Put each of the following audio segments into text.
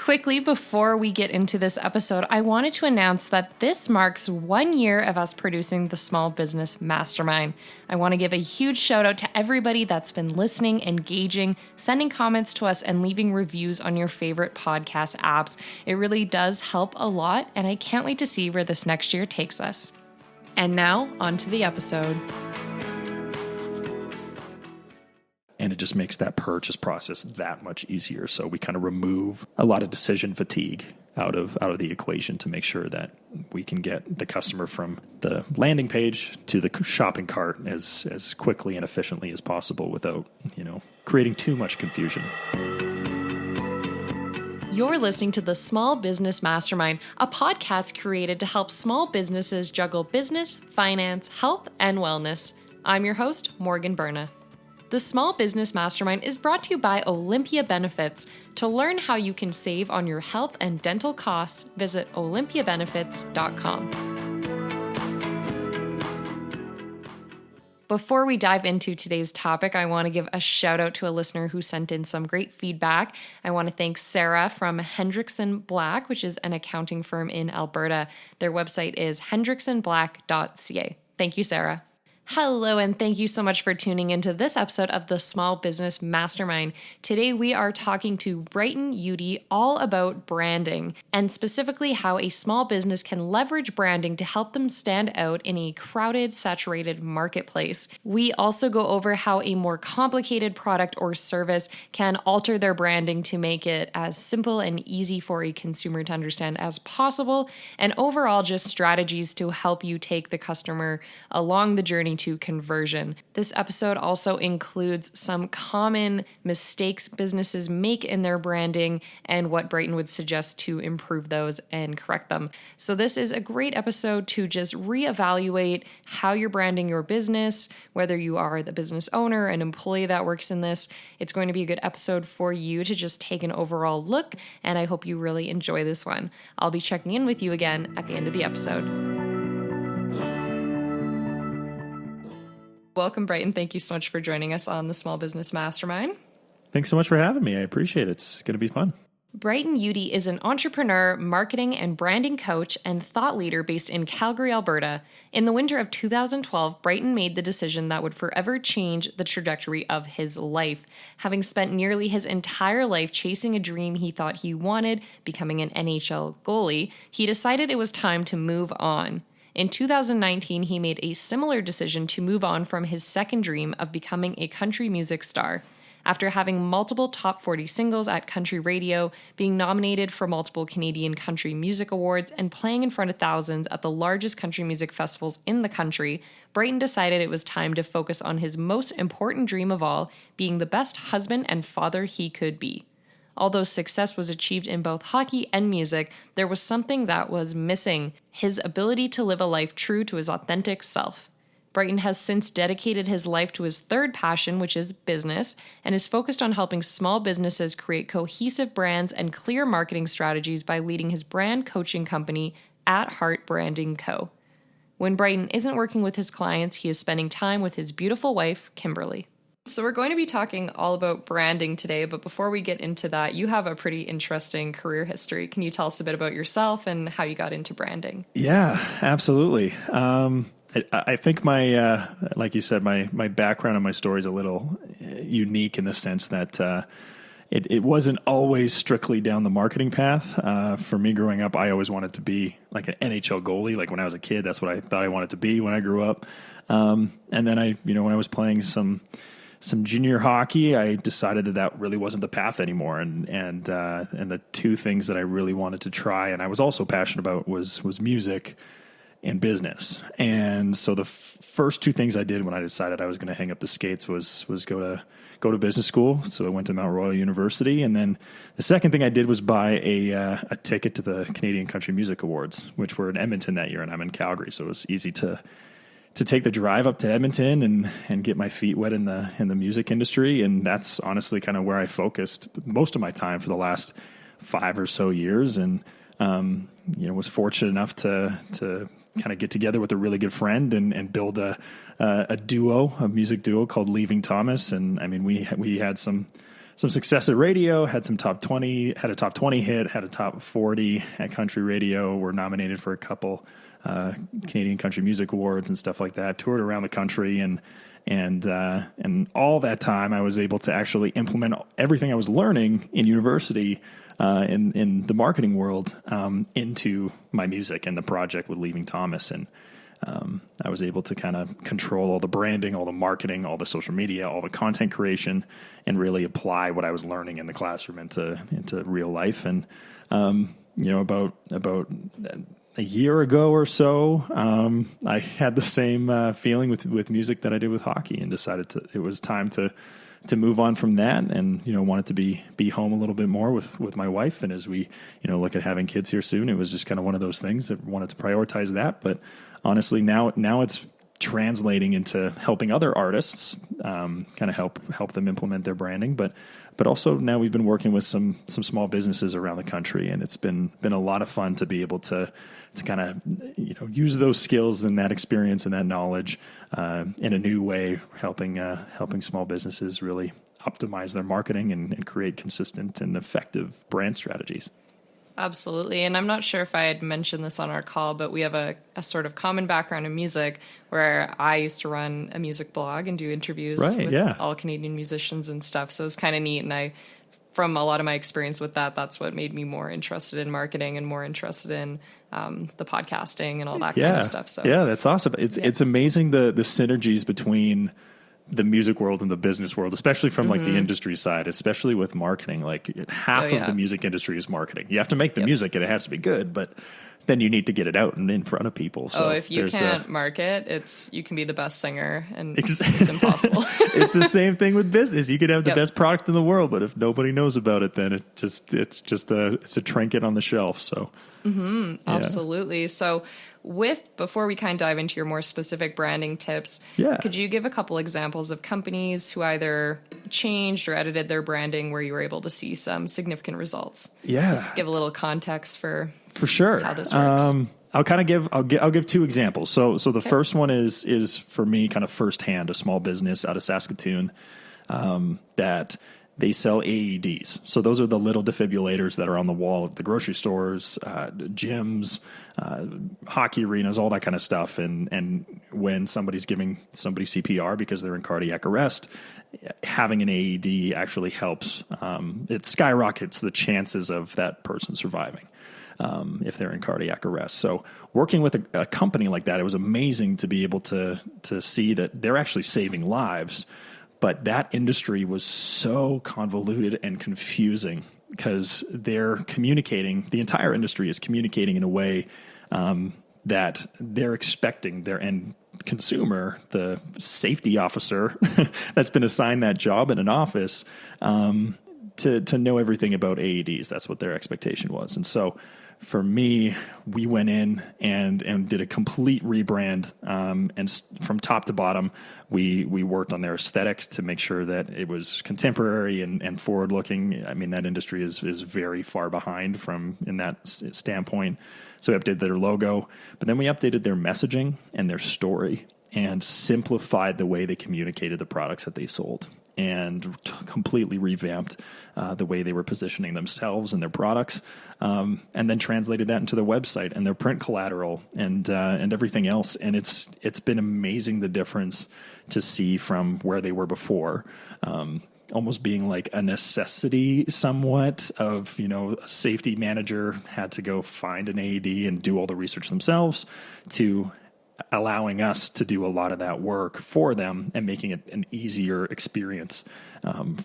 Quickly, before we get into this episode, I wanted to announce that this marks 1 year of us producing the Small Business Mastermind. I want to give a huge shout out to everybody that's been listening, engaging, sending comments to us, and leaving reviews on your favorite podcast apps. It really does help a lot, and I can't wait to see where this next year takes us. And now, on to the episode. And it just makes that purchase process that much easier. So we kind of remove a lot of decision fatigue out of the equation to make sure that we can get the customer from the landing page to the shopping cart as quickly and efficiently as possible without, creating too much confusion. You're listening to the Small Business Mastermind, a podcast created to help small businesses juggle business, finance, health, and wellness. I'm your host, Morgan Berna. The Small Business Mastermind is brought to you by Olympia Benefits. To learn how you can save on your health and dental costs, visit olympiabenefits.com. Before we dive into today's topic, I want to give a shout out to a listener who sent in some great feedback. I want to thank Sarah from Hendrickson Black, which is an accounting firm in Alberta. Their website is hendricksonblack.ca. Thank you, Sarah. Hello, and thank you so much for tuning into this episode of the Small Business Mastermind. Today, we are talking to Bryton all about branding, and specifically how a small business can leverage branding to help them stand out in a crowded, saturated marketplace. We also go over how a more complicated product or service can alter their branding to make it as simple and easy for a consumer to understand as possible, and overall just strategies to help you take the customer along the journey to conversion. This episode also includes some common mistakes businesses make in their branding and what Bryton would suggest to improve those and correct them. So this is a great episode to just reevaluate how you're branding your business, whether you are the business owner, an employee that works in this. It's going to be a good episode for you to just take an overall look, and I hope you really enjoy this one. I'll be checking in with you again at the end of the episode. Welcome, Bryton. Thank you so much for joining us on the Small Business Mastermind. Thanks so much for having me. I appreciate it. It's going to be fun. Bryton is an entrepreneur, marketing and branding coach, and thought leader based in Calgary, Alberta. In the winter of 2012, Bryton made the decision that would forever change the trajectory of his life. Having spent nearly his entire life chasing a dream he thought he wanted, becoming an NHL goalie, he decided it was time to move on. In 2019, he made a similar decision to move on from his second dream of becoming a country music star. After having multiple top 40 singles at country radio, being nominated for multiple Canadian Country Music Awards, and playing in front of thousands at the largest country music festivals in the country, Bryton decided it was time to focus on his most important dream of all, being the best husband and father he could be. Although success was achieved in both hockey and music, there was something that was missing: his ability to live a life true to his authentic self. Bryton has since dedicated his life to his third passion, which is business, and is focused on helping small businesses create cohesive brands and clear marketing strategies by leading his brand coaching company, At Heart Branding Co. When Bryton isn't working with his clients, he is spending time with his beautiful wife, Kimberly. So we're going to be talking all about branding today, but before we get into that, you have a pretty interesting career history. Can you tell us a bit about yourself and how you got into branding? Yeah, absolutely. I think my, like you said, my background and my story is a little unique in the sense that it wasn't always strictly down the marketing path. For me growing up, I always wanted to be like an NHL goalie. Like when I was a kid, that's what I thought I wanted to be when I grew up. And then when I was playing some junior hockey, I decided that really wasn't the path anymore. And the two things that I really wanted to try, and I was also passionate about, was music and business. And so the first two things I did when I decided I was going to hang up the skates was go to business school. So I went to Mount Royal University. And then the second thing I did was buy a ticket to the Canadian Country Music Awards, which were in Edmonton that year. And I'm in Calgary. So it was easy to take the drive up to Edmonton and get my feet wet in the music industry. And that's honestly kind of where I focused most of my time for the last 5 or so years. And, was fortunate enough to kind of get together with a really good friend and build a music duo called Leaving Thomas. And I mean, we had some some success at radio, had some top 20, had a top 20 hit, had a top 40 at country radio. Were nominated for a couple Canadian Country Music Awards and stuff like that. Toured around the country, and all that time I was able to actually implement everything I was learning in university in the marketing world into my music and the project with Leaving Thomas. And I was able to kind of control all the branding, all the marketing, all the social media, all the content creation, and really apply what I was learning in the classroom into real life. And about a year ago or so, I had the same feeling with music that I did with hockey, and decided it was time to move on from that, and wanted to be home a little bit more with my wife. And as we look at having kids here soon, it was just kind of one of those things that wanted to prioritize that. But honestly, now it's translating into helping other artists kind of help them implement their branding, but also now we've been working with some small businesses around the country, and it's been a lot of fun to be able to kind of use those skills and that experience and that knowledge in a new way, helping small businesses really optimize their marketing and create consistent and effective brand strategies. Absolutely. And I'm not sure if I had mentioned this on our call, but we have a sort of common background in music, where I used to run a music blog and do interviews with all Canadian musicians and stuff. So it was kind of neat. And from a lot of my experience with that's what made me more interested in marketing and more interested in the podcasting and all that kind of stuff. So yeah, that's awesome. It's amazing the synergies between the music world and the business world, especially from like the industry side, especially with marketing. Like half of the music industry is marketing. You have to make the music and it has to be good, but then you need to get it out and in front of people. So if you can't market, you can be the best singer, and it's impossible. It's the same thing with business. You could have the best product in the world, but if nobody knows about it, then it's a trinket on the shelf. So absolutely. So before we kind of dive into your more specific branding tips, could you give a couple examples of companies who either changed or edited their branding where you were able to see some significant results? Yeah. Just give a little context for sure how this works. I'll give two examples. So the first one is for me kind of firsthand, a small business out of Saskatoon that they sell AEDs. So those are the little defibrillators that are on the wall at the grocery stores, gyms, hockey arenas, all that kind of stuff. And when somebody's giving somebody CPR because they're in cardiac arrest, having an AED actually helps. It skyrockets the chances of that person surviving if they're in cardiac arrest. So working with a company like that, it was amazing to be able to see that they're actually saving lives. But that industry was so convoluted and confusing because they're communicating, the entire industry is communicating in a way that they're expecting their end consumer, the safety officer that's been assigned that job in an office, to know everything about AEDs. That's what their expectation was. And so for me, we went in and did a complete rebrand, and from top to bottom, we worked on their aesthetics to make sure that it was contemporary and forward looking. I mean, that industry is very far behind in that standpoint. So we updated their logo, but then we updated their messaging and their story and simplified the way they communicated the products that they sold, and completely revamped the way they were positioning themselves and their products, and then translated that into their website and their print collateral and everything else. And it's been amazing, the difference to see from where they were before, almost being like a necessity somewhat of, a safety manager had to go find an AED and do all the research themselves, to allowing us to do a lot of that work for them and making it an easier experience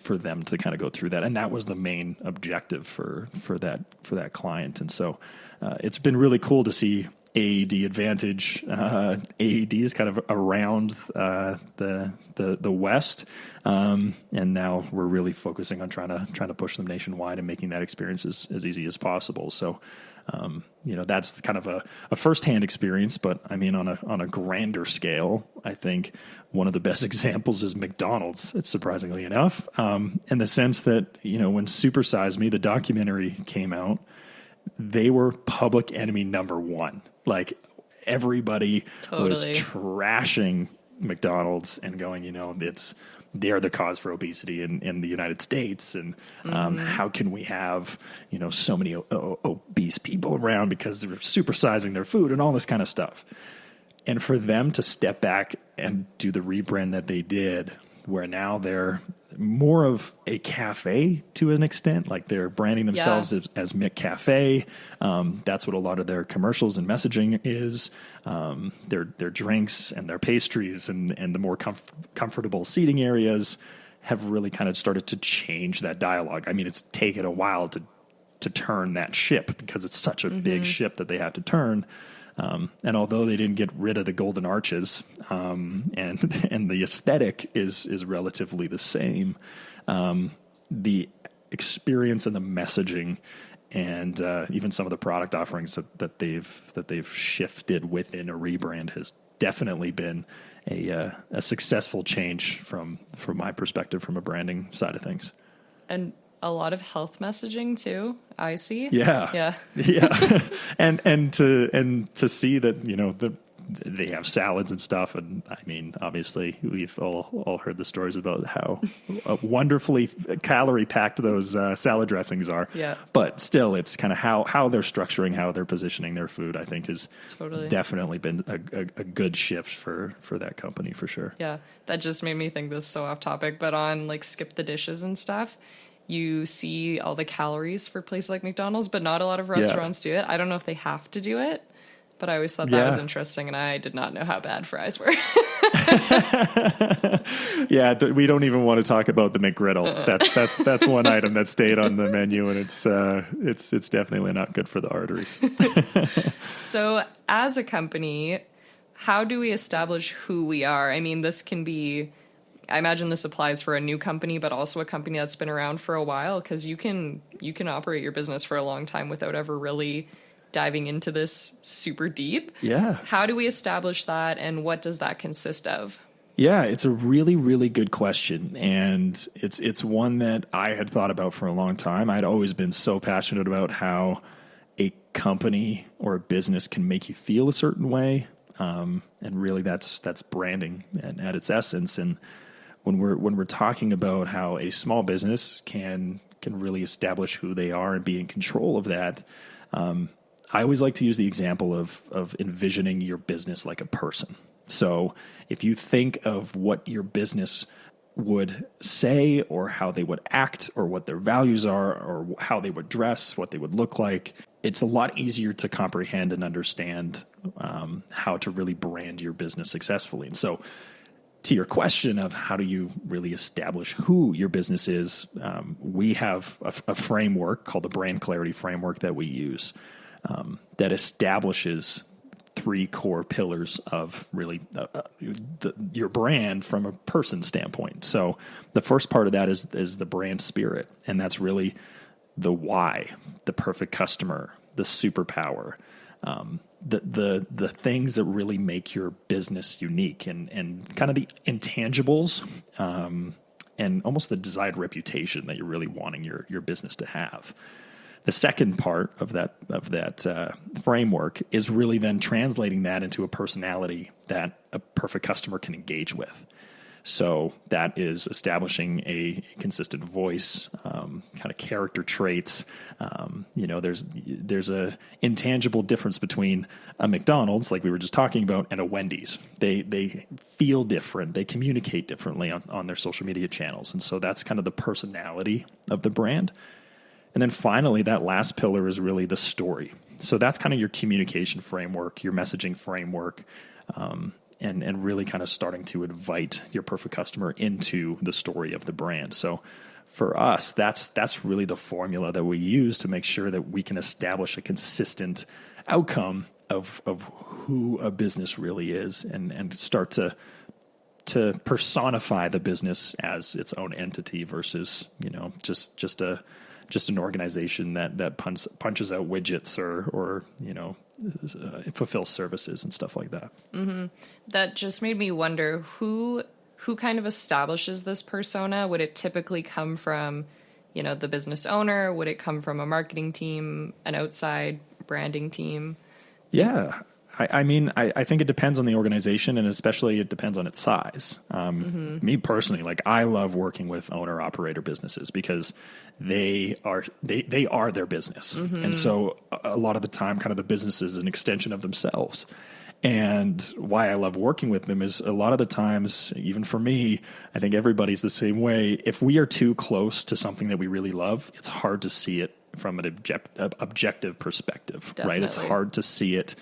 for them to kind of go through that. And that was the main objective for that client. And so it's been really cool to see AED Advantage, AEDs kind of around the West. And now we're really focusing on trying to push them nationwide and making that experience as easy as possible. So, that's kind of a firsthand experience, but I mean, on a grander scale, I think one of the best examples is McDonald's. It's surprisingly enough, in the sense that, when Super Size Me, the documentary, came out, they were public enemy number one. Like, everybody was trashing McDonald's and going, they're the cause for obesity in the United States. And how can we have, so many obese people around because they're supersizing their food and all this kind of stuff. And for them to step back and do the rebrand that they did, where now they're more of a cafe to an extent, like they're branding themselves as Mick Cafe. That's what a lot of their commercials and messaging is. Their drinks and their pastries and the more comfortable seating areas have really kind of started to change that dialogue. I mean, it's taken a while to turn that ship because it's such a big ship that they have to turn. And although they didn't get rid of the golden arches, and the aesthetic is relatively the same, the experience and the messaging and even some of the product offerings that they've shifted within a rebrand has definitely been a successful change from my perspective, from a branding side of things. And a lot of health messaging too, I see. Yeah. and to see that, they have salads and stuff. And I mean, obviously we've all heard the stories about how wonderfully calorie packed those salad dressings are. Yeah. But still, it's kind of how they're structuring, how they're positioning their food, I think has definitely been a good shift for that company for sure. Yeah. That just made me think, this is so off topic, but on like Skip the Dishes and stuff, you see all the calories for places like McDonald's, but not a lot of restaurants do it. I don't know if they have to do it, but I always thought that was interesting, and I did not know how bad fries were. Yeah, we don't even want to talk about the McGriddle. That's one item that stayed on the menu, and it's definitely not good for the arteries. So, as a company, how do we establish who we are? I mean, this can be, I imagine this applies for a new company, but also a company that's been around for a while, because you can operate your business for a long time without ever really diving into this super deep. Yeah. How do we establish that, and what does that consist of? Yeah, it's a really, really good question. And it's one that I had thought about for a long time. I'd always been so passionate about how a company or a business can make you feel a certain way. And really that's branding at its essence. And when we're talking about how a small business can really establish who they are and be in control of that, I always like to use the example of envisioning your business like a person. So if you think of what your business would say, or how they would act, or what their values are, or how they would dress, what they would look like, it's a lot easier to comprehend and understand how to really brand your business successfully. And so to your question of how do you really establish who your business is, we have a framework called the Brand Clarity Framework that we use that establishes 3 core pillars of really your brand from a person standpoint. So the first part of that is the brand spirit, and that's really the why, the perfect customer, the superpower, the things that really make your business unique, and kind of the intangibles, and almost the desired reputation that you're really wanting your business to have. The second part of that framework is really then translating that into a personality that a perfect customer can engage with. So that is establishing a consistent voice, kind of character traits. There's a intangible difference between a McDonald's, like we were just talking about, and a Wendy's. They feel different. They communicate differently on their social media channels. And so that's kind of the personality of the brand. And then finally, that last pillar is really the story. So that's kind of your communication framework, your messaging framework, and really kind of starting to invite your perfect customer into the story of the brand. So for us, that's really the formula that we use to make sure that we can establish a consistent outcome of who a business really is, and start to personify the business as its own entity versus, just an organization that punches out widgets or fulfills services and stuff like that. Mm-hmm. That just made me wonder who kind of establishes this persona. Would it typically come from, the business owner? Would it come from a marketing team, an outside branding team? Yeah, I mean, I think it depends on the organization, and especially it depends on its size. Me personally, like I love working with owner operator businesses because they are their business. And so a lot of the time kind of the business is an extension of themselves. And why I love working with them is a lot of the times, even for me, I think everybody's the same way. If we are too close to something that we really love, it's hard to see it from an objective perspective, right? It's hard to see it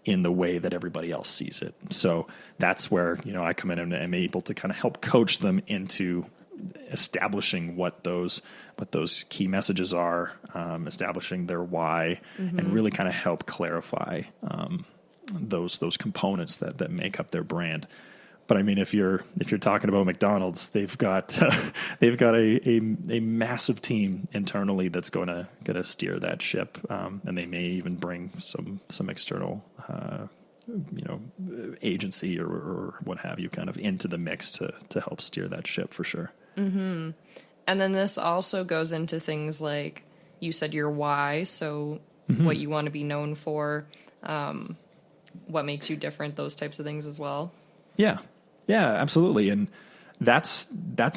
in the way that everybody else sees it. So that's where, I come in and am able to kind of help coach them into establishing what those key messages are, establishing their why, and really kind of help clarify those components that make up their brand. But I mean, if you're talking about McDonald's, they've got a massive team internally that's going to steer that ship, and they may even bring some external agency or what have you kind of into the mix to help steer that ship for sure. And then this also goes into things like you said your why, so what you want to be known for, what makes you different, those types of things as well. Yeah, absolutely. And that's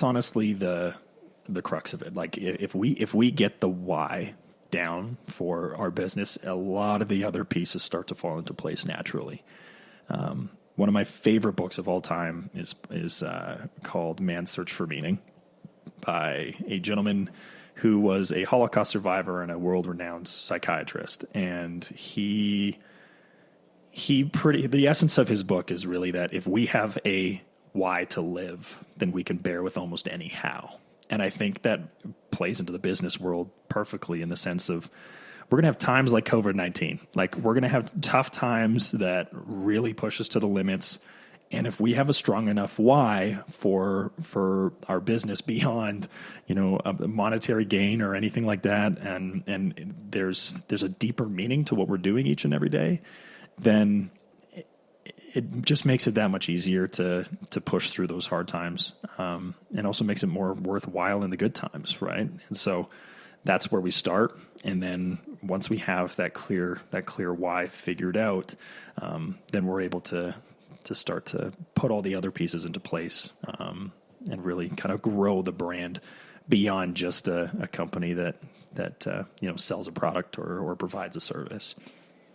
honestly the crux of it. Like if we get the why down for our business, a lot of the other pieces start to fall into place naturally. One of my favorite books of all time is called Man's Search for Meaning by a gentleman who was a Holocaust survivor and a world-renowned psychiatrist. And the essence of his book is really that if we have a why to live, then we can bear with almost any how. And I think that plays into the business world perfectly in the sense of we're going to have times like COVID-19. Like we're going to have tough times that really push us to the limits. And if we have a strong enough why for our business beyond, a monetary gain or anything like that, and there's a deeper meaning to what we're doing each and every day, then it just makes it that much easier to push through those hard times, and also makes it more worthwhile in the good times, right? And so that's where we start. And then once we have that clear why figured out, then we're able to start to put all the other pieces into place, and really kind of grow the brand beyond just a company that sells a product or provides a service.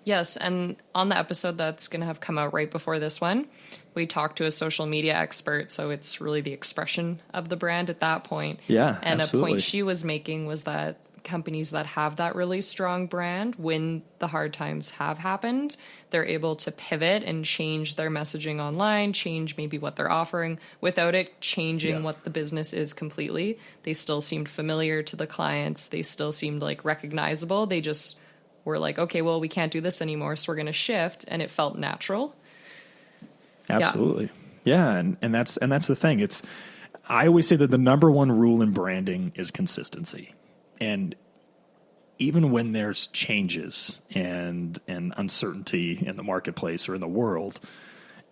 Yes, and on the episode that's going to have come out right before this one, we talked to a social media expert, so it's really the expression of the brand at that point. Yeah, and absolutely. A point she was making was that companies that have that really strong brand, when the hard times have happened, they're able to pivot and change their messaging online, change maybe what they're offering without it changing what the business is completely. They still seemed familiar to the clients. They still seemed like recognizable. They just were like, okay, well, we can't do this anymore, so we're going to shift, and it felt natural. Absolutely. Yeah, and that's the thing. I always say that the number one rule in branding is consistency. And even when there's changes and uncertainty in the marketplace or in the world,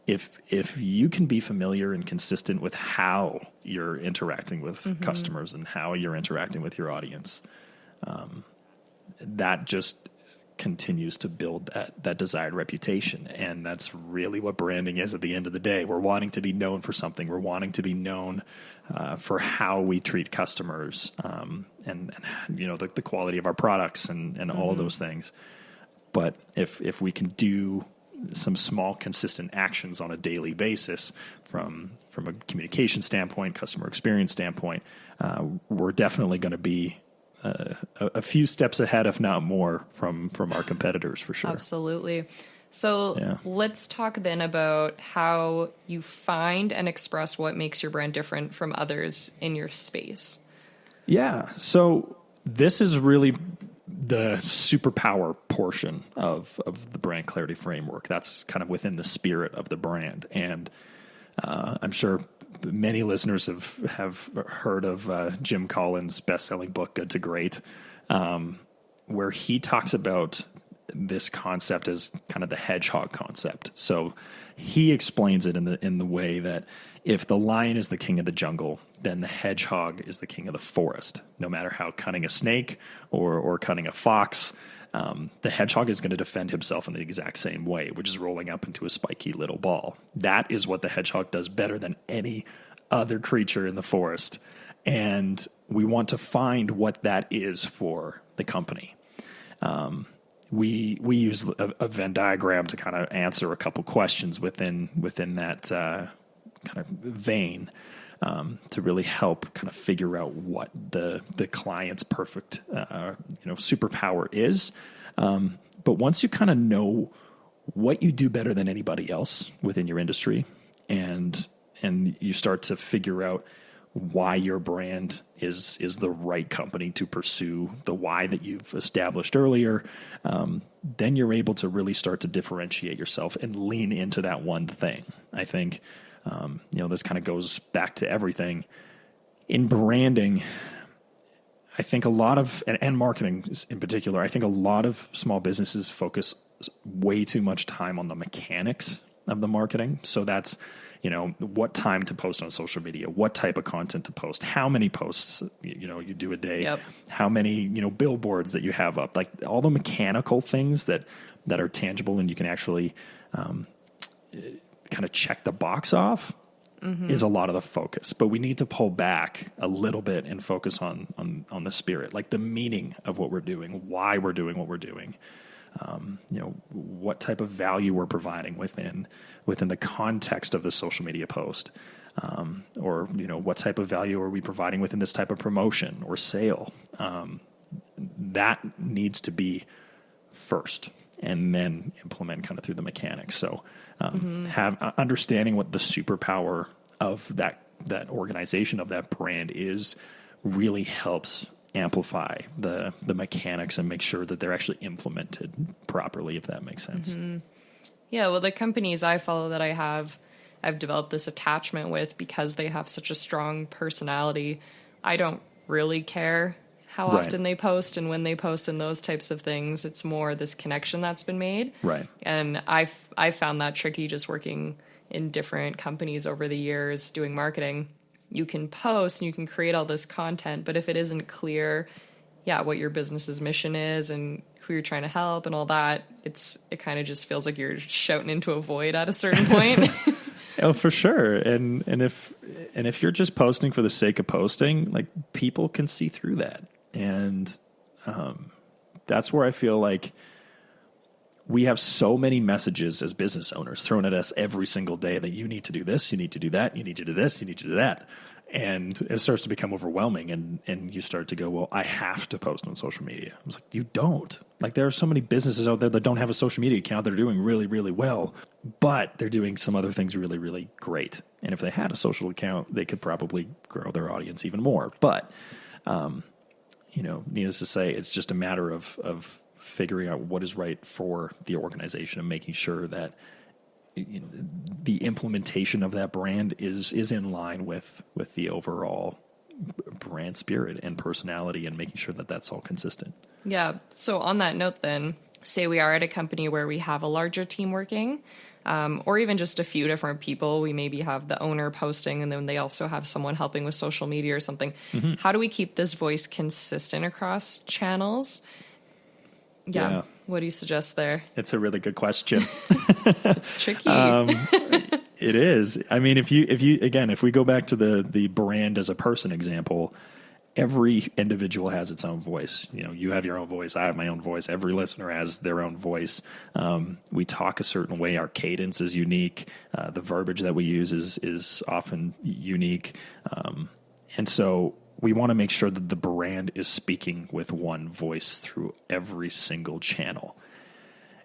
if you can be familiar and consistent with how you're interacting with customers and how you're interacting with your audience, that just continues to build that desired reputation. And that's really what branding is at the end of the day. We're wanting to be known for something. We're wanting to be known for how we treat customers, and the quality of our products and all of those things. But if we can do some small consistent actions on a daily basis from a communication standpoint, customer experience standpoint, we're definitely going to be a few steps ahead, if not more, from our competitors for sure. Absolutely. So let's talk then about how you find and express what makes your brand different from others in your space. Yeah. So this is really the superpower portion of the brand clarity framework. That's kind of within the spirit of the brand. And I'm sure many listeners have heard of Jim Collins' best-selling book, Good to Great, where he talks about this concept as kind of the hedgehog concept. So he explains it in the way that if the lion is the king of the jungle, then the hedgehog is the king of the forest. No matter how cunning a snake or cunning a fox, the hedgehog is going to defend himself in the exact same way, which is rolling up into a spiky little ball. That is what the hedgehog does better than any other creature in the forest. And we want to find what that is for the company. We use a Venn diagram to kind of answer a couple questions within that kind of vein, to really help kind of figure out what the client's perfect superpower is. But once you kind of know what you do better than anybody else within your industry, and you start to figure out why your brand is the right company to pursue, the why that you've established earlier, then you're able to really start to differentiate yourself and lean into that one thing. I think, this kind of goes back to everything. In branding, I think a lot of, and marketing in particular, I think a lot of small businesses focus way too much time on the mechanics of the marketing. So that's, what time to post on social media, what type of content to post, how many posts, you do a day, Yep. how many, billboards that you have up, like all the mechanical things that are tangible and you can actually kind of check the box off is a lot of the focus. But we need to pull back a little bit and focus on the spirit, like the meaning of what we're doing, why we're doing what we're doing. What type of value we're providing within the context of the social media post, or what type of value are we providing within this type of promotion or sale. That needs to be first, and then implement kind of through the mechanics. So have understanding what the superpower of that organization, of that brand is, really helps amplify the mechanics and make sure that they're actually implemented properly, if that makes sense. Yeah, well, the companies I follow that I've developed this attachment with because they have such a strong personality. I don't really care how Right. often they post and when they post and those types of things. It's more this connection that's been made. Right. And I found that tricky just working in different companies over the years doing marketing. You can post and you can create all this content, but if it isn't clear, what your business's mission is and who you're trying to help and all that, it kind of just feels like you're shouting into a void at a certain point. Oh, for sure. And if you're just posting for the sake of posting, like, people can see through that. And that's where I feel like we have so many messages as business owners thrown at us every single day that you need to do this, you need to do that, you need to do this, you need to do that. And it starts to become overwhelming, and you start to go, well, I have to post on social media. I was like, you don't. Like, there are so many businesses out there that don't have a social media account that are doing really, really well, but they're doing some other things really, really great. And if they had a social account, they could probably grow their audience even more. But, needless to say, it's just a matter of figuring out what is right for the organization and making sure that the implementation of that brand is in line with the overall brand spirit and personality, and making sure that that's all consistent. Yeah. So on that note then, say we are at a company where we have a larger team working, or even just a few different people. We maybe have the owner posting and then they also have someone helping with social media or something. Mm-hmm. How do we keep this voice consistent across channels? Yeah. What do you suggest there? It's a really good question. It's tricky. It is. I mean, if we go back to the brand as a person example, every individual has its own voice. You have your own voice. I have my own voice. Every listener has their own voice. We talk a certain way. Our cadence is unique. The verbiage that we use is often unique. And so we want to make sure that the brand is speaking with one voice through every single channel,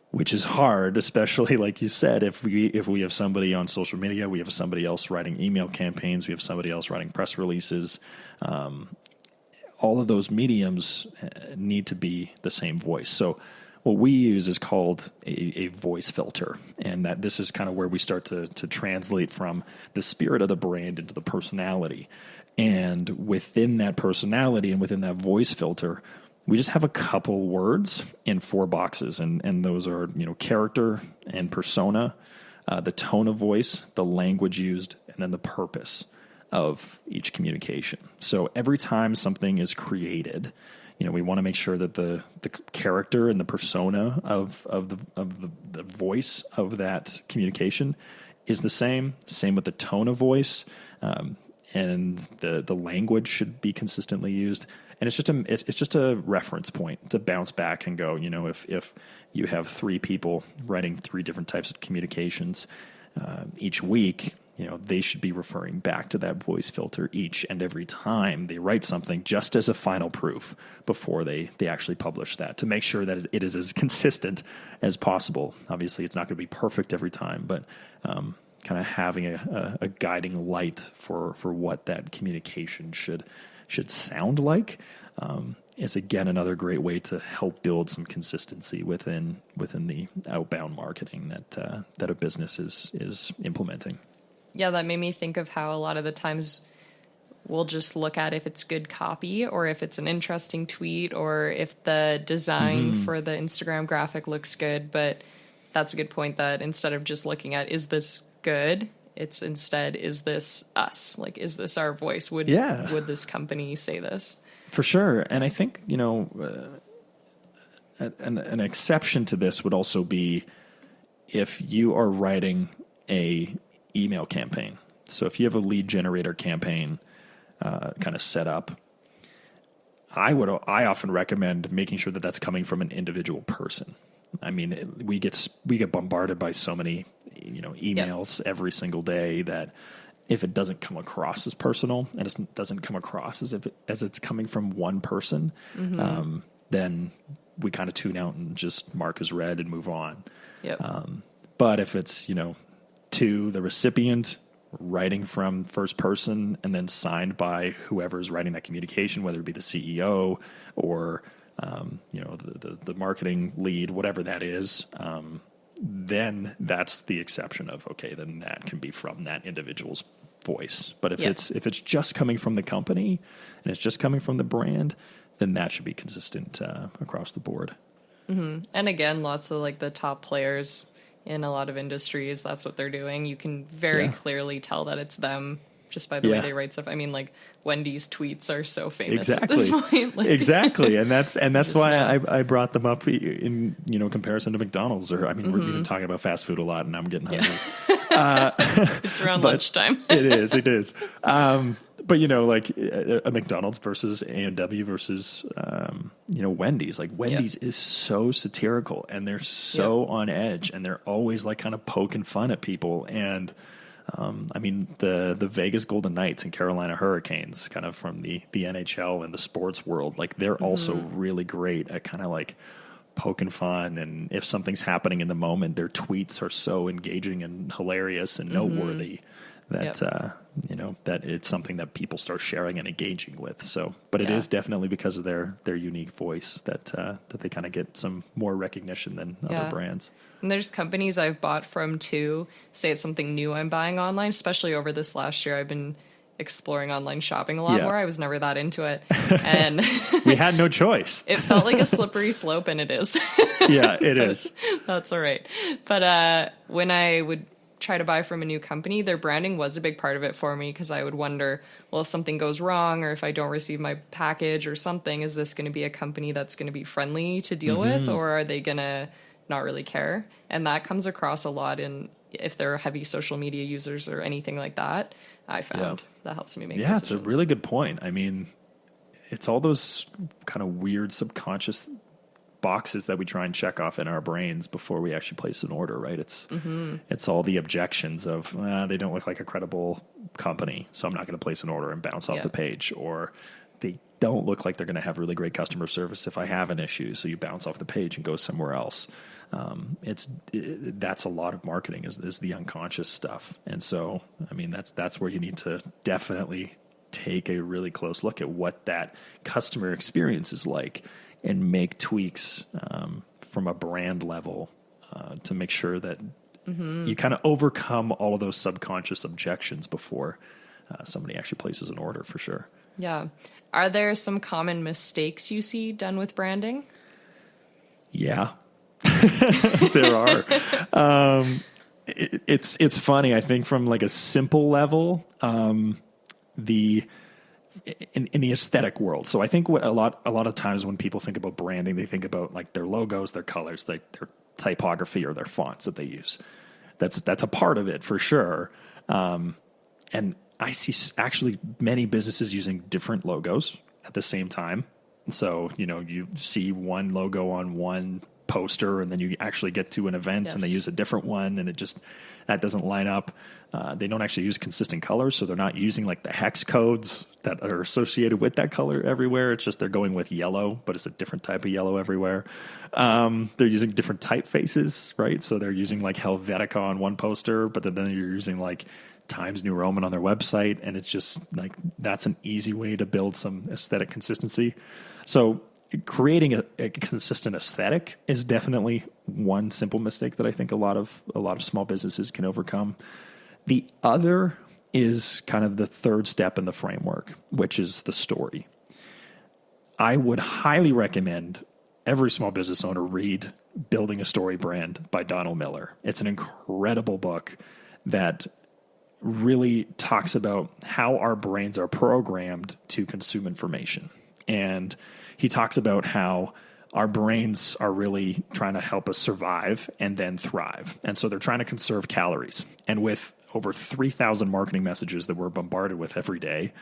which is hard, especially like you said, if we have somebody on social media, we have somebody else writing email campaigns, we have somebody else writing press releases. All of those mediums need to be the same voice. So what we use is called a voice filter, and that this is kind of where we start to translate from the spirit of the brand into the personality. And within that personality and within that voice filter, we just have a couple words in 4 boxes, and those are, character and persona, the tone of voice, the language used, and then the purpose of each communication. So every time something is created, we want to make sure that the character and the persona of the voice of that communication is the same with the tone of voice, and the language should be consistently used. And it's just a reference point to bounce back and go, if you have 3 people writing 3 different types of communications each week, they should be referring back to that voice filter each and every time they write something, just as a final proof before they actually publish that, to make sure that it is as consistent as possible. Obviously, it's not going to be perfect every time, but kind of having a guiding light for what that communication should sound like is, again, another great way to help build some consistency within the outbound marketing that a business is implementing. Yeah, that made me think of how a lot of the times we'll just look at if it's good copy or if it's an interesting tweet or if the design for the Instagram graphic looks good. But that's a good point, that instead of just looking at, is this good? It's instead, is this us? Like, is this our voice? Would this company say this? For sure. And I think, an exception to this would also be if you are writing a email campaign. So if you have a lead generator campaign kind of set up, I often recommend making sure that that's coming from an individual person. I mean, we get bombarded by so many emails every single day that if it doesn't come across as personal and it doesn't come across as it's coming from one person, then we kind of tune out and just mark as read and move on. Yep. But if it's to the recipient, writing from first person and then signed by whoever's writing that communication, whether it be the CEO or the marketing lead, whatever that is, then that's the exception of, okay, then that can be from that individual's voice. But if it's just coming from the company and it's just coming from the brand, then that should be consistent across the board. Mm-hmm. And again, lots of the top players in a lot of industries, that's what they're doing. You can very clearly tell that it's them just by the way they write stuff. I mean, Wendy's tweets are so famous at this point. Exactly. And that's why I brought them up in, comparison to McDonald's, or, we're even talking about fast food a lot and I'm getting hungry. It's around lunchtime. It is. But, a McDonald's versus A&W versus, Wendy's. Wendy's is so satirical and they're so on edge and they're always kind of poking fun at people. And, the Vegas Golden Knights and Carolina Hurricanes, kind of from the NHL and the sports world, they're also really great at kind of poking fun. And if something's happening in the moment, their tweets are so engaging and hilarious and noteworthy that, that it's something that people start sharing and engaging with. So, but it is definitely because of their unique voice that they kind of get some more recognition than other brands. And there's companies I've bought from too, say it's something new I'm buying online, especially over this last year. I've been exploring online shopping a lot more. I was never that into it. And we had no choice. It felt like a slippery slope, and it is. Yeah, it is. That's all right. But when I would try to buy from a new company, their branding was a big part of it for me, because I would wonder, well, if something goes wrong or if I don't receive my package or something, is this going to be a company that's going to be friendly to deal with, or are they going to not really care? And that comes across a lot if they're heavy social media users or anything like that. I found that helps me make decisions. It's a really good point. I mean, it's all those kind of weird subconscious boxes that we try and check off in our brains before we actually place an order, right? It's all the objections of they don't look like a credible company, so I'm not going to place an order and bounce off the page, or they don't look like they're going to have really great customer service if I have an issue, so you bounce off the page and go somewhere else. That's a lot of marketing is the unconscious stuff. And so, that's where you need to definitely take a really close look at what that customer experience is like and make tweaks from a brand level to make sure that you kind of overcome all of those subconscious objections before somebody actually places an order, for sure. Yeah. Are there some common mistakes you see done with branding? Yeah. There are. It's funny. I think from a simple level, the in the aesthetic world. So I think what a lot of times when people think about branding, they think about like their logos, their colors, their typography, or their fonts that they use. That's a part of it for sure. And I see actually many businesses using different logos at the same time. So, you see one logo on one poster, and then you actually get to an event and they use a different one, and that doesn't line up. They don't actually use consistent colors, so they're not using like the hex codes that are associated with that color everywhere. It's just they're going with yellow, but it's a different type of yellow everywhere. They're using different typefaces, right? So they're using like Helvetica on one poster, but then you're using like Times New Roman on their website, and it's just like that's an easy way to build some aesthetic consistency. So creating a consistent aesthetic is definitely one simple mistake that I think a lot of small businesses can overcome. The other is kind of the third step in the framework, which is the story. I would highly recommend every small business owner read Building a Story Brand by Donald Miller. It's an incredible book that really talks about how our brains are programmed to consume information. And he talks about how our brains are really trying to help us survive and then thrive. And so they're trying to conserve calories. And with over 3,000 marketing messages that we're bombarded with every day,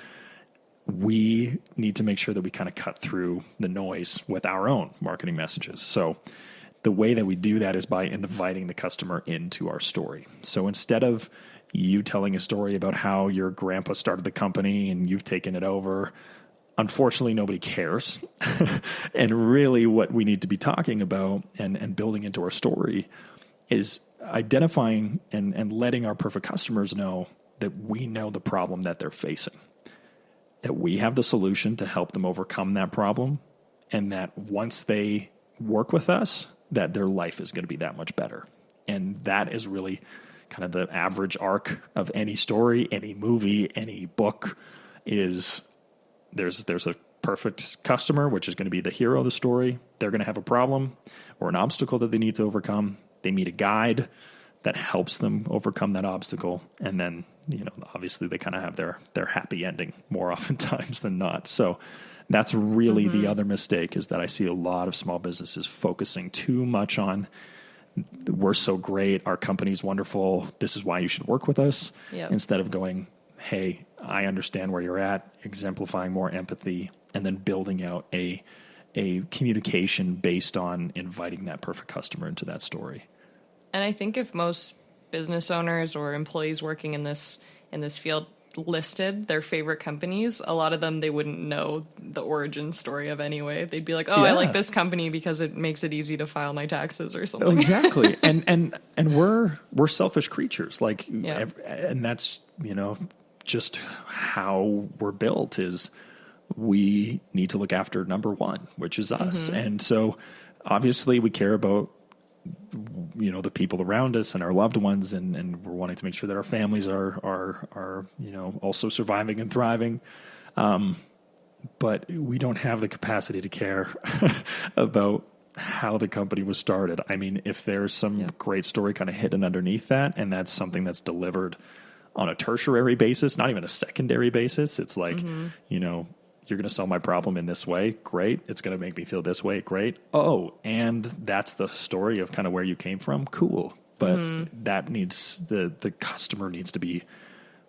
we need to make sure that we kind of cut through the noise with our own marketing messages. So the way that we do that is by inviting the customer into our story. So instead of you telling a story about how your grandpa started the company and you've taken it over, unfortunately, nobody cares. And really what we need to be talking about and building into our story is identifying and letting our perfect customers know that we know the problem that they're facing, that we have the solution to help them overcome that problem, and that once they work with us, that their life is going to be that much better. And that is really kind of the average arc of any story, any movie, any book. Is there's a perfect customer, which is going to be the hero of the story. They're going to have a problem or an obstacle that they need to overcome. They meet a guide that helps them overcome that obstacle. And then, obviously they kind of have their happy ending more oftentimes than not. So that's really the other mistake, is that I see a lot of small businesses focusing too much on, we're so great, our company's wonderful, this is why you should work with us, instead of going, hey, I understand where you're at, exemplifying more empathy, and then building out a communication based on inviting that perfect customer into that story. And I think if most business owners or employees working in this field listed their favorite companies, a lot of them, they wouldn't know the origin story of anyway. They'd be like, I like this company because it makes it easy to file my taxes or something. Exactly. and we're selfish creatures. And that's, just how we're built, is we need to look after number one, which is us. And so obviously we care about, the people around us and our loved ones, and we're wanting to make sure that our families are also surviving and thriving. But we don't have the capacity to care about how the company was started. I mean, if there's some great story kind of hidden underneath that, and that's something that's delivered on a tertiary basis, not even a secondary basis, it's like, you're going to solve my problem in this way. Great. It's going to make me feel this way. Great. Oh, and that's the story of kind of where you came from. Cool. But that needs, the customer needs to be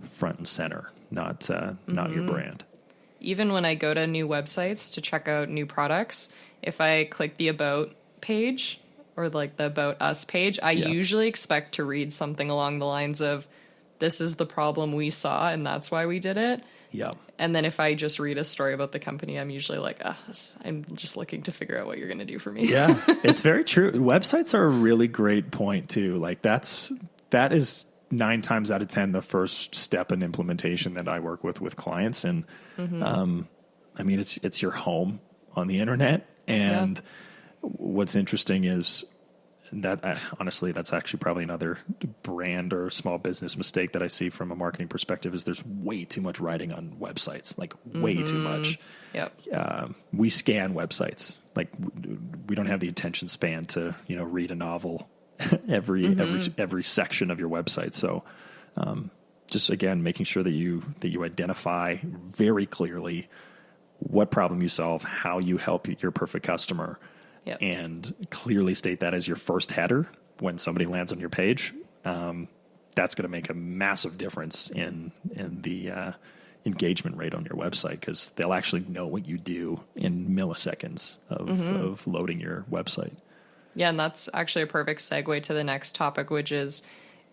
front and center, not your brand. Even when I go to new websites to check out new products, if I click the About page or like the About Us page, I usually expect to read something along the lines of, this is the problem we saw and that's why we did it. Yeah. And then if I just read a story about the company, I'm usually like, I'm just looking to figure out what you're going to do for me. Yeah, it's very true. Websites are a really great point too. Like that is 9 times out of 10 the first step in implementation that I work with clients. And I mean, it's your home on the internet. And what's interesting is that honestly, that's actually probably another brand or small business mistake that I see from a marketing perspective, is there's way too much writing on websites, like way too much. Yep. We scan websites. Like we don't have the attention span to, read a novel every section of your website. So, just again, making sure that you identify very clearly what problem you solve, how you help your perfect customer, Yep. and clearly state that as your first header when somebody lands on your page. That's going to make a massive difference in the engagement rate on your website, because they'll actually know what you do in milliseconds of loading your website. Yeah, and that's actually a perfect segue to the next topic, which is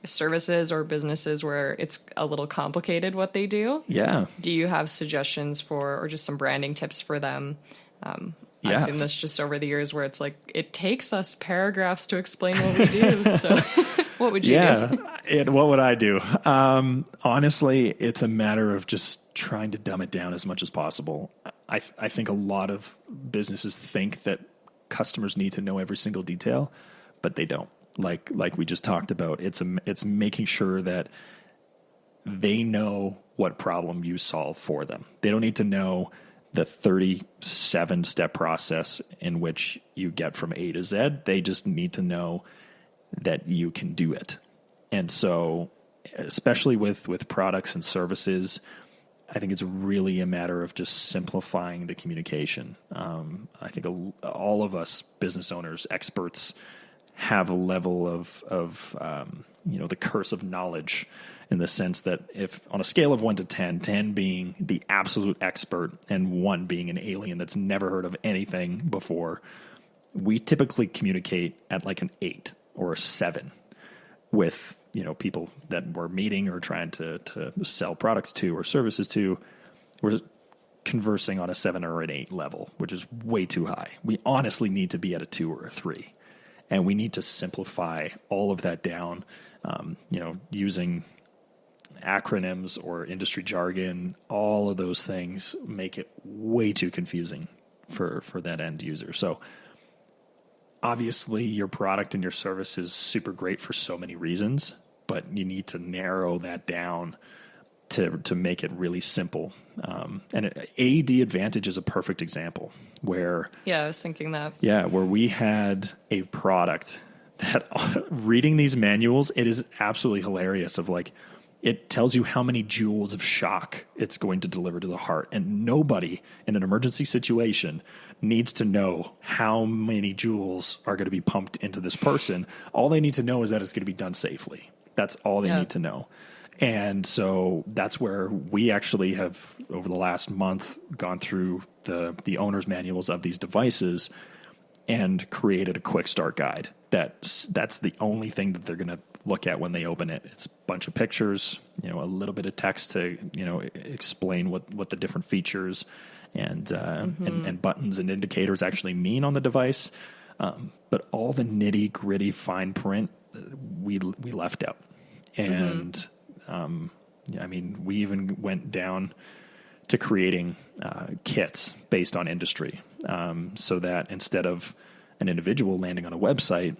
services or businesses where it's a little complicated what they do. Yeah. Do you have suggestions for, or just some branding tips for them? Yeah. I've seen this just over the years where it's like, it takes us paragraphs to explain what we do. So what would you do? What would I do? Honestly, it's a matter of just trying to dumb it down as much as possible. I think a lot of businesses think that customers need to know every single detail, but they don't. Like we just talked about, it's making sure that they know what problem you solve for them. They don't need to know the 37-step process in which you get from A to Z. They just need to know that you can do it. And so, especially with products and services, I think it's really a matter of just simplifying the communication. I think all of us business owners, experts, have a level of the curse of knowledge, in the sense that if on a scale of 1 to 10, 10 being the absolute expert and 1 being an alien that's never heard of anything before, we typically communicate at like an 8 or a 7 with, people that we're meeting or trying to sell products to or services to. We're conversing on a 7 or an 8 level, which is way too high. We honestly need to be at a 2 or a 3. And we need to simplify all of that down, using acronyms or industry jargon. All of those things make it way too confusing for that end user. So obviously your product and your service is super great for so many reasons, but you need to narrow that down to make it really simple. And AED Advantage is a perfect example where... Yeah, I was thinking that. Yeah, where we had a product that reading these manuals, it is absolutely hilarious of like, it tells you how many joules of shock it's going to deliver to the heart. And nobody in an emergency situation needs to know how many joules are going to be pumped into this person. All they need to know is that it's going to be done safely. That's all they need to know. And so that's where we actually have, over the last month, gone through the owner's manuals of these devices and created a quick start guide. That's the only thing that they're going to look at when they open it. It's a bunch of pictures, a little bit of text to, explain what the different features and buttons and indicators actually mean on the device. But all the nitty gritty fine print, we left out. And, we even went down to creating kits based on industry, so that instead of an individual landing on a website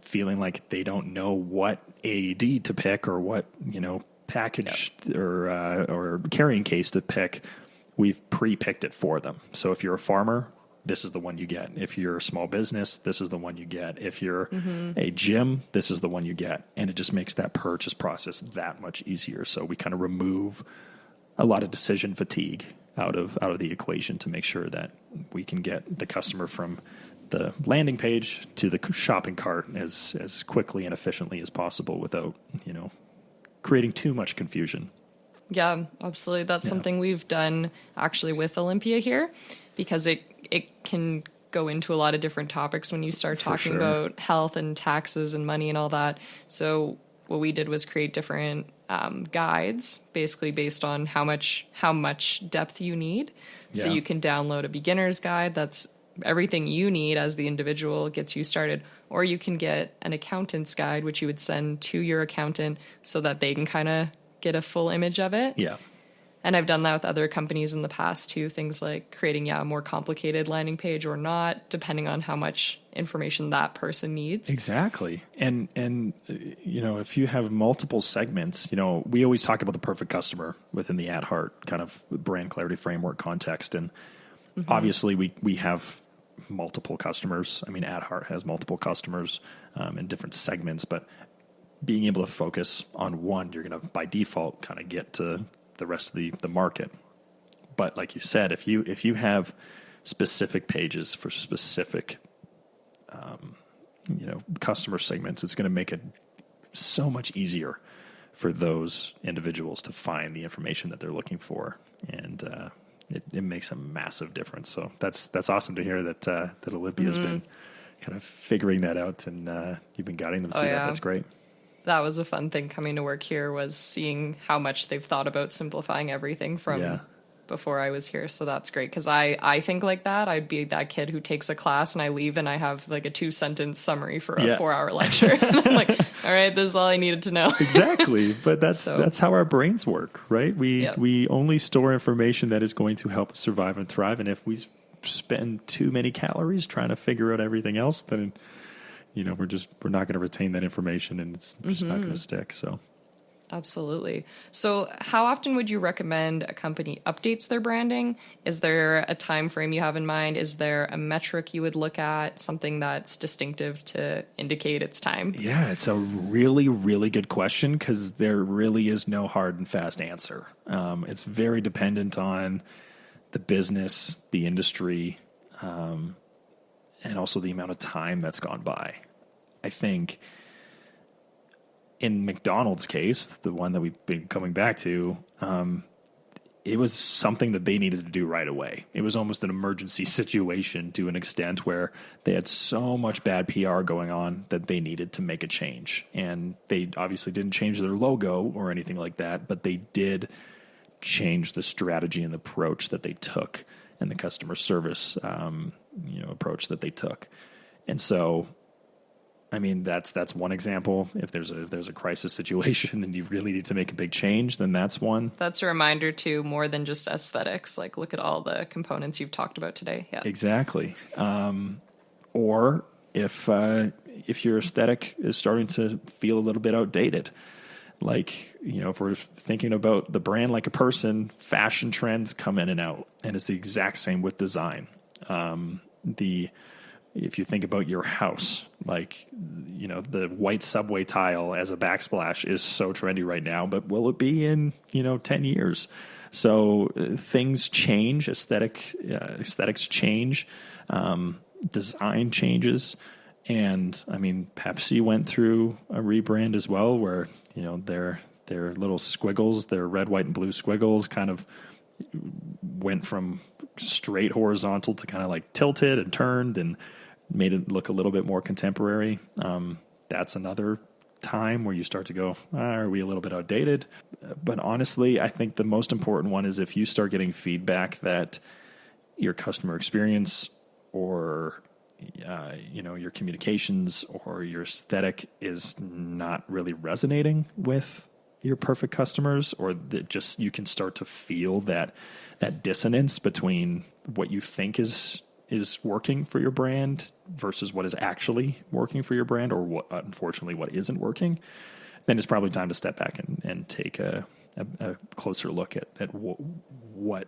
feeling like they don't know what AED to pick or what package or carrying case to pick, we've pre-picked it for them. So if you're a farmer, this is the one you get. If you're a small business, this is the one you get. If you're a gym, this is the one you get. And it just makes that purchase process that much easier. So we kind of remove a lot of decision fatigue out of the equation to make sure that we can get the customer from the landing page to the shopping cart as quickly and efficiently as possible without, creating too much confusion. Yeah, absolutely. That's something we've done actually with Olympia here, because it can go into a lot of different topics when you start talking about health and taxes and money and all that. So what we did was create different guides, basically based on how much depth you need. So you can download a beginner's guide that's everything you need as the individual, gets you started, or you can get an accountant's guide, which you would send to your accountant so that they can kind of get a full image of it. Yeah. And I've done that with other companies in the past too. Things like creating, a more complicated landing page or not, depending on how much information that person needs. Exactly. And if you have multiple segments, we always talk about the perfect customer within the At Heart kind of brand clarity framework context. And obviously we have multiple customers. I mean, At Heart has multiple customers in different segments, but being able to focus on one, you're going to by default kind of get to the rest of the market. But like you said, if you have specific pages for specific customer segments, it's going to make it so much easier for those individuals to find the information that they're looking for, and it makes a massive difference. So that's awesome to hear that Olympia has been kind of figuring that out, and you've been guiding them through that. That's great. That was a fun thing coming to work here, was seeing how much they've thought about simplifying everything from before I was here. So that's great, because I think like that. I'd be that kid who takes a class and I leave and I have like a 2-sentence summary for a 4-hour lecture. And I'm like, all right, this is all I needed to know. Exactly. But that's how our brains work, right? We only store information that is going to help us survive and thrive. And if we spend too many calories trying to figure out everything else, then we're not going to retain that information, and it's just not going to stick. So absolutely. So how often would you recommend a company updates their branding? Is there a time frame you have in mind? Is there a metric you would look at, something that's distinctive to indicate it's time? Yeah, it's a really, really good question, because there really is no hard and fast answer. It's very dependent on the business, the industry, and also the amount of time that's gone by. I think in McDonald's case, the one that we've been coming back to, it was something that they needed to do right away. It was almost an emergency situation to an extent where they had so much bad PR going on that they needed to make a change. And they obviously didn't change their logo or anything like that, but they did change the strategy and the approach that they took, and the customer service approach that they took. And so, I mean, that's one example. If there's a crisis situation and you really need to make a big change, then that's one. That's a reminder too, more than just aesthetics. Like, look at all the components you've talked about today. Yeah, exactly. Or if your aesthetic is starting to feel a little bit outdated, like, if we're thinking about the brand like a person, fashion trends come in and out, and it's the exact same with design. If you think about your house, like, the white subway tile as a backsplash is so trendy right now, but will it be in, 10 years? So things change, aesthetics change, design changes. And I mean, Pepsi went through a rebrand as well, where, their little squiggles, their red, white, and blue squiggles kind of went from straight horizontal to kind of like tilted and turned, and made it look a little bit more contemporary. That's another time where you start to go, are we a little bit outdated? But honestly, I think the most important one is if you start getting feedback that your customer experience or your communications or your aesthetic is not really resonating with your perfect customers, or that just you can start to feel that dissonance between what you think is working for your brand versus what is actually working for your brand, or what, unfortunately, what isn't working, then it's probably time to step back and take a closer look at what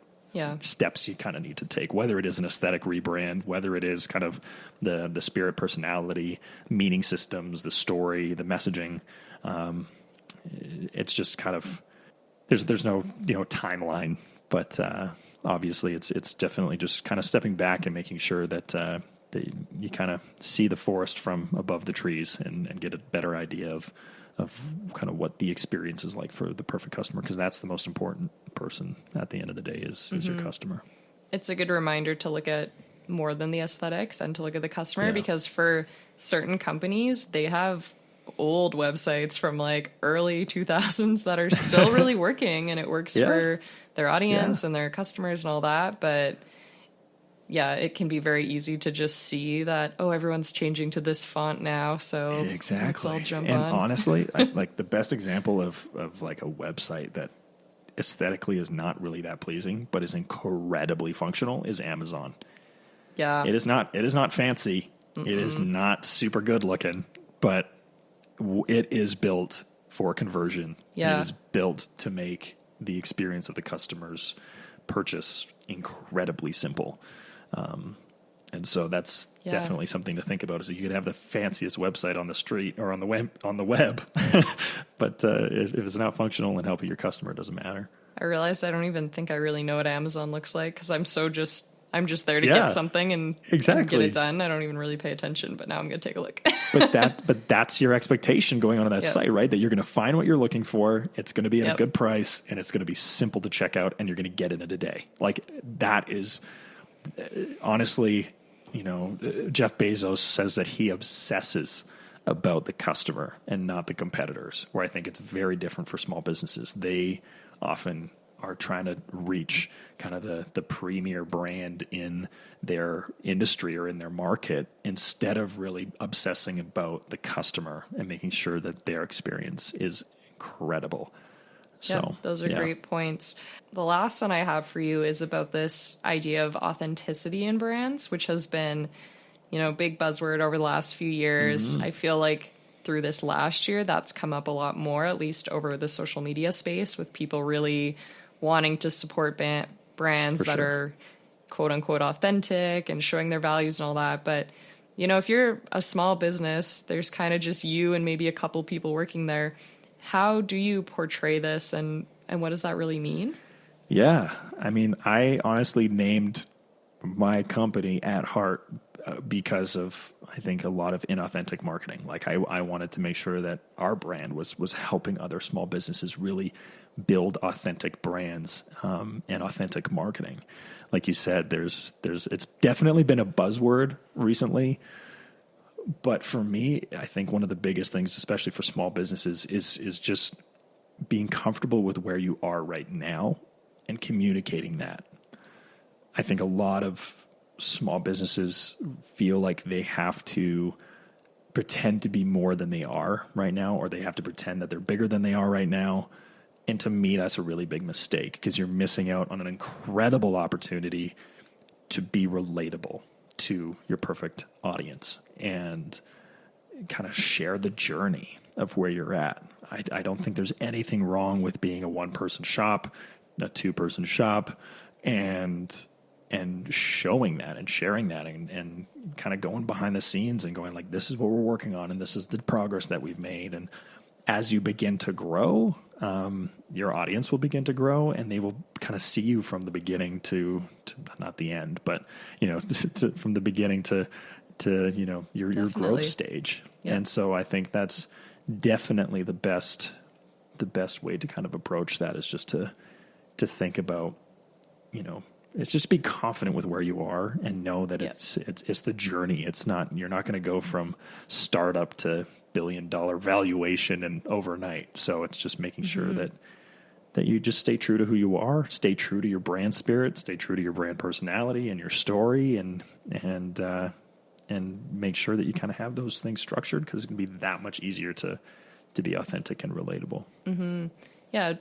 steps you kind of need to take, whether it is an aesthetic rebrand, whether it is kind of the spirit, personality, meaning systems, the story, the messaging. It's just kind of, there's no, timeline, but obviously it's definitely just kind of stepping back and making sure that you kind of see the forest from above the trees and get a better idea of kind of what the experience is like for the perfect customer, because that's the most important person at the end of the day is your customer. It's a good reminder to look at more than the aesthetics and to look at the customer, because for certain companies, they have old websites from like early 2000s that are still really working, and it works for their audience and their customers and all that. But it can be very easy to just see that, everyone's changing to this font now, so let's all jump on. And honestly, like the best example of like a website that aesthetically is not really that pleasing but is incredibly functional is Amazon. Yeah. It is not fancy. Mm-mm. It is not super good looking, but it is built for conversion. Yeah. It is built to make the experience of the customer's purchase incredibly simple. And so that's definitely something to think about, is that you could have the fanciest website on the street or on the web, but if it's not functional and helping your customer, it doesn't matter. I realized I don't even think I really know what Amazon looks like, because I'm just there to get something and get it done. I don't even really pay attention, but now I'm going to take a look. but that's your expectation going on that site, right? That you're going to find what you're looking for. It's going to be at a good price, and it's going to be simple to check out, and you're going to get it in a day. Like, that is honestly, Jeff Bezos says that he obsesses about the customer and not the competitors, where I think it's very different for small businesses. They often are trying to reach kind of the premier brand in their industry or in their market, instead of really obsessing about the customer and making sure that their experience is incredible. So those are great points. The last one I have for you is about this idea of authenticity in brands, which has been, big buzzword over the last few years. I feel like through this last year, that's come up a lot more, at least over the social media space, with people really wanting to support brands that are quote unquote authentic and showing their values and all that. But, if you're a small business, there's kind of just you and maybe a couple people working there. How do you portray this, and what does that really mean? Yeah. I mean, I honestly named my company At Heart because of, I think, a lot of inauthentic marketing. Like, I wanted to make sure that our brand was helping other small businesses really build authentic brands and authentic marketing. Like you said, it's definitely been a buzzword recently. But for me, I think one of the biggest things, especially for small businesses, is just being comfortable with where you are right now and communicating that. I think a lot of small businesses feel like they have to pretend to be more than they are right now, or they have to pretend that they're bigger than they are right now. And to me, that's a really big mistake, because you're missing out on an incredible opportunity to be relatable to your perfect audience and kind of share the journey of where you're at. I don't think there's anything wrong with being a one-person shop, a two-person shop, and showing that and sharing that and kind of going behind the scenes and going like, this is what we're working on and this is the progress that we've made. And as you begin to grow, your audience will begin to grow, and they will kind of see you from the beginning to not the end, but from the beginning to your growth stage. Yep. And so I think that's definitely the best way to kind of approach that, is just to think about, it's just be confident with where you are and know that it's the journey. It's not, you're not going to go from startup to $1 billion valuation and overnight. So it's just making sure that you just stay true to who you are, stay true to your brand spirit, stay true to your brand personality and your story, and make sure that you kind of have those things structured, because it can be that much easier to be authentic and relatable. Mm-hmm. Yeah.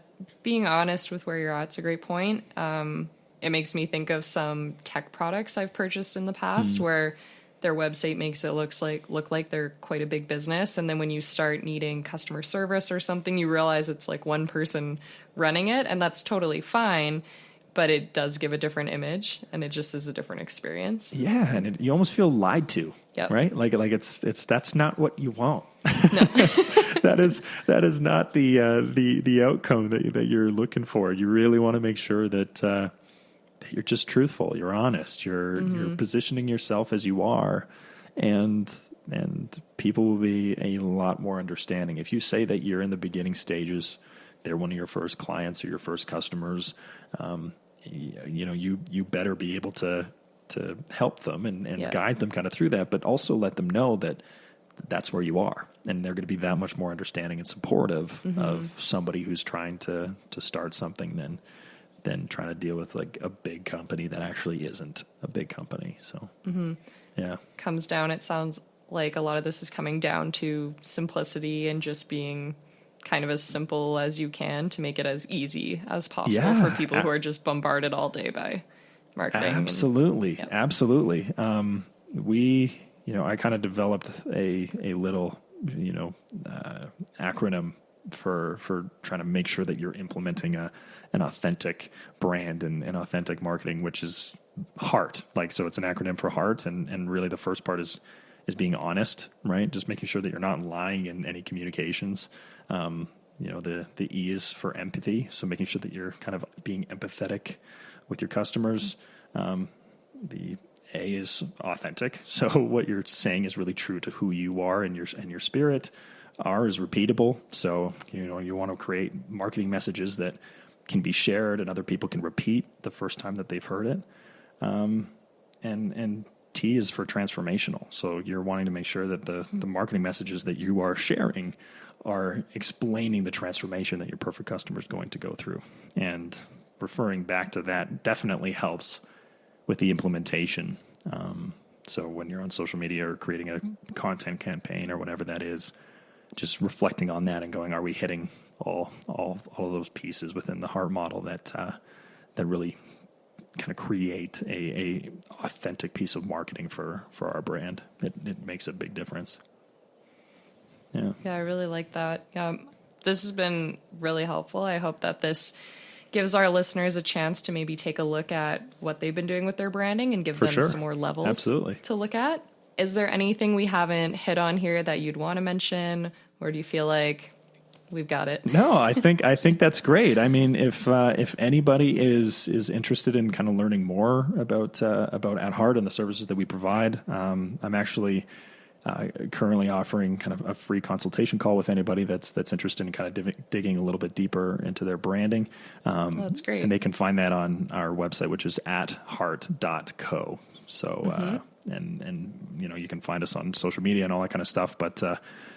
Being honest with where you're at is a great point. It makes me think of some tech products I've purchased in the past where their website makes it look like they're quite a big business. And then when you start needing customer service or something, you realize it's like one person running it, and that's totally fine. But it does give a different image, and it just is a different experience. Yeah, and you almost feel lied to, right? Like it's that's not what you want. No. that is not the outcome that you're looking for. You really want to make sure that you're just truthful, you're honest, you're positioning yourself as you are, and people will be a lot more understanding. If you say that you're in the beginning stages, they're one of your first clients or your first customers, you better be able to help them and guide them kind of through that, but also let them know that that's where you are, and they're going to be that much more understanding and supportive of somebody who's trying to start something than trying to deal with like a big company that actually isn't a big company. So, comes down. It sounds like a lot of this is coming down to simplicity and just being kind of as simple as you can to make it as easy as possible for people who are just bombarded all day by marketing. Absolutely. I kind of developed a little, acronym for trying to make sure that you're implementing an authentic brand and authentic marketing, which is HEART. So it's an acronym for HEART. And really the first part is being honest, right? Just making sure that you're not lying in any communications. The E is for empathy. So making sure that you're kind of being empathetic with your customers. The A is authentic. So what you're saying is really true to who you are and your spirit. R is repeatable. So, you want to create marketing messages that can be shared and other people can repeat the first time that they've heard it. And T is for transformational. So you're wanting to make sure that the marketing messages that you are sharing are explaining the transformation that your perfect customer is going to go through. And referring back to that definitely helps with the implementation. So when you're on social media or creating a content campaign or whatever that is, just reflecting on that and going, are we hitting all of those pieces within the HEART model that really kind of create a authentic piece of marketing for our brand? It makes a big difference. Yeah, I really like that. This has been really helpful. I hope that this gives our listeners a chance to maybe take a look at what they've been doing with their branding and give them some more levels to look at. Is there anything we haven't hit on here that you'd want to mention, or do you feel like we've got it? No, I think that's great. I mean, if anybody is interested in kind of learning more about At Heart and the services that we provide, I'm actually currently offering kind of a free consultation call with anybody that's interested in kind of digging a little bit deeper into their branding. That's great. And they can find that on our website, which is atheart.co. So, and you can find us on social media and all that kind of stuff, but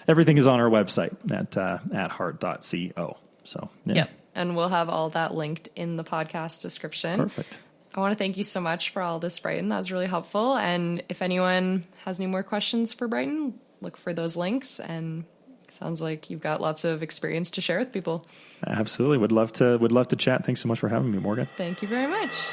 everything is on our website at heart.co. So, yeah. And we'll have all that linked in the podcast description. Perfect. I want to thank you so much for all this, Bryton. That was really helpful. And if anyone has any more questions for Bryton, look for those links. And it sounds like you've got lots of experience to share with people. Absolutely. Would love to chat. Thanks so much for having me, Morgan. Thank you very much.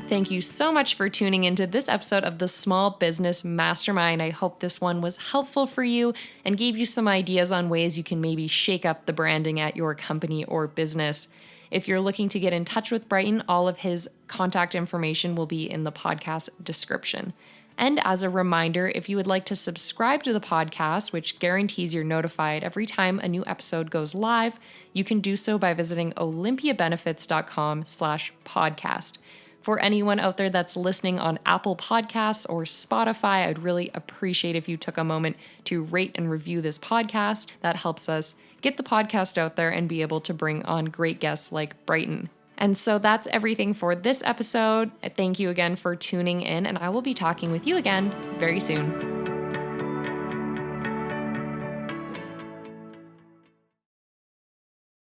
Thank you so much for tuning into this episode of the Small Business Mastermind. I hope this one was helpful for you and gave you some ideas on ways you can maybe shake up the branding at your company or business. If you're looking to get in touch with Bryton, all of his contact information will be in the podcast description. And as a reminder, if you would like to subscribe to the podcast, which guarantees you're notified every time a new episode goes live, you can do so by visiting olympiabenefits.com/podcast. For anyone out there that's listening on Apple Podcasts or Spotify, I'd really appreciate if you took a moment to rate and review this podcast. That helps us get the podcast out there and be able to bring on great guests like Bryton. And so that's everything for this episode. Thank you again for tuning in, and I will be talking with you again very soon.